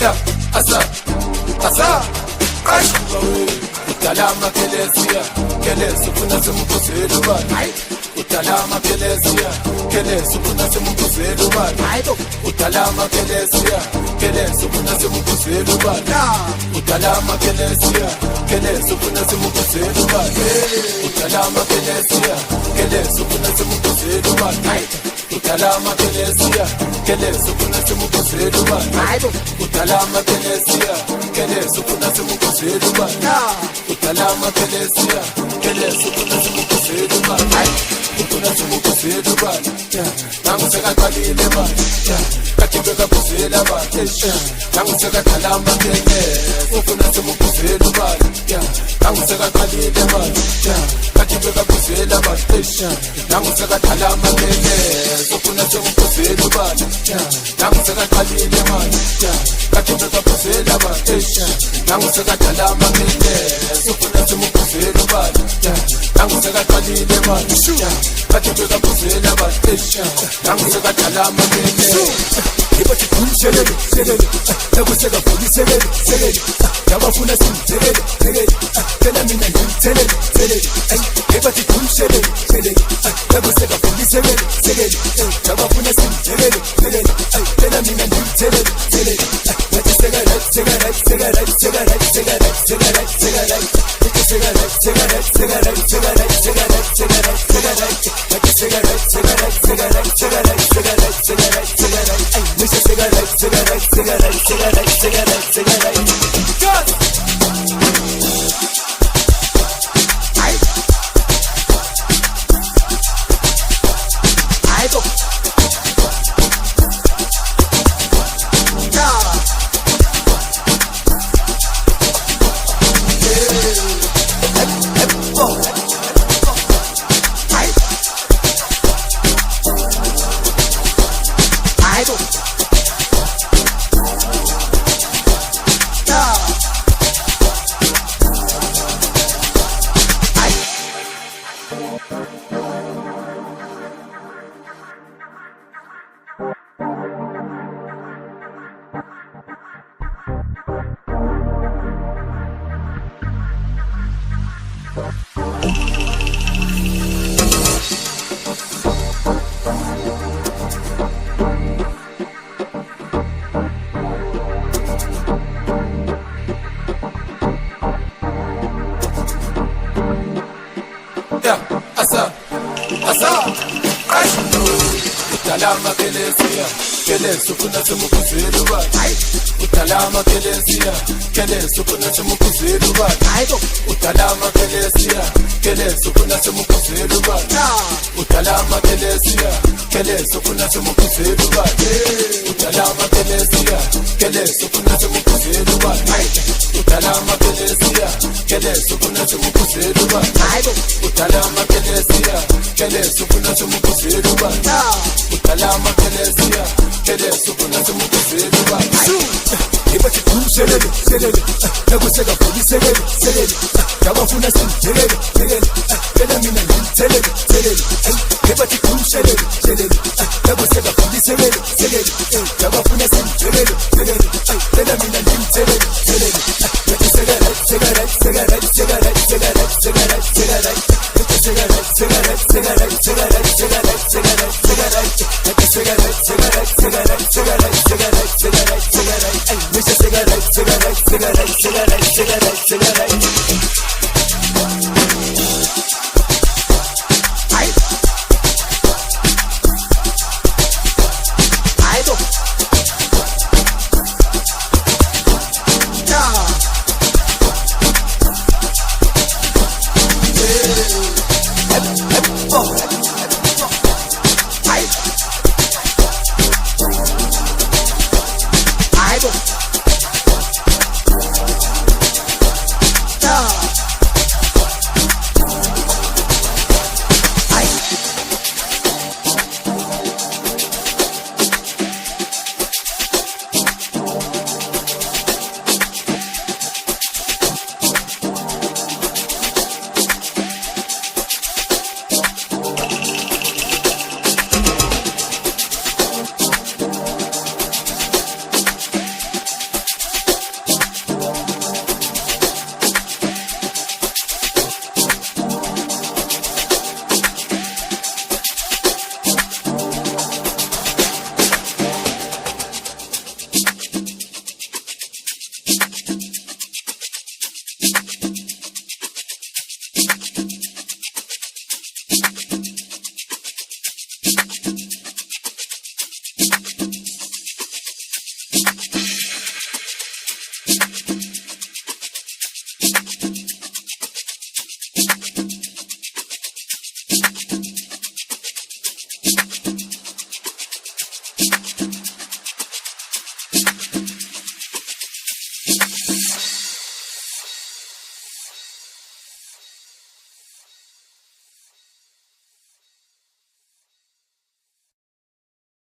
Ya, asa, asa, ash. Utalama kelezia, kelezu kuna simukuzelu bani. Utalama kelezia, kelezu kuna simukuzelu bani. Utalama kelezia, kelezu kuna simukuzelu bani. Utalama kelezia, kelezu kuna simukuzelu bani. Utalama kelezia, kelezu kuna simukuzelu bani. Utalama kelezia, kelezu kuna simukuzelu bani. Utalama kelezia, kelezu kuna simukuzelu bani. Utalama kelezia, kelezu kuna simukuzelu bani. Ukuna simukuzelu bani. Nangu seka kalile bani. Katibeka kuzela bani. Nangu seka talama kelezia. Ukuna simukuzelu bani. Nangu seka kalile bani. Katibeka kuzela bani. Nangu seka talama kelezia. Ukuna simukuzelu bani. Nangu seka kalile bani. Katibeka kuzela bani. Nangu seka talama kelezia. Ukuna simukuzelu bani. Nangu seka kalile bani. Katibeka kuzela bani. Nangu seka talama kelezia. Ibati kumshelele, shelele, nakuseka fuli selele, selele, yabafuna simtelele, telele, tena mina ngimtelele, telele, ibati kumshelele, shelele, nakuseka fuli selele, selele, yabafuna simtelele, telele, tena mina ngimtelele, telele, nathi seka right, seka right, seka right, seka right, seka right, seka right, seka right, nathi seka right, seka right, seka right, seka right, seka right, seka right, seka right, nathi seka right, seka right, seka right, seka right, seka right, seka right, seka right. Mr. Cigarette, cigarette, cigarette, cigarette, cigarette, cigarette. Cut! Asa, asa, ash. Utalama kelezia, kelezu kuna simukuzelu bani. Utalama kelezia, kelezu kuna simukuzelu bani. Utalama kelezia, kelezu kuna simukuzelu bani. Utalama kelezia, kelezu kuna simukuzelu bani. Utalama kelezia, kelezu kuna simukuzelu bani. Utalama kelezia, kelezu kuna simukuzelu bani. Utalama kelezia, kelezu kuna simukuzelu bani. Utalama kelezia, kelezu kuna simukuzelu bani. Ibati kumshelele, selele, nakuseka fuli selele, selele, yabafuna simtelele, telele, tena mina ngimtelele, telele, ibati kumshelele, selele, nakuseka fuli selele, selele, yabafuna simtelele, telele, tena mina ngimtelele, telele, nathi seka right, seka right, seka right, seka right, seka right, seka right, seka right, nathi seka right, seka right, seka right, seka right, seka right, seka right, seka right, nathi seka right, seka right, seka right, seka right, seka right, seka right, seka right, Mr. Cigarette, cigarette, cigarette, cigarette, cigarette, cigarette.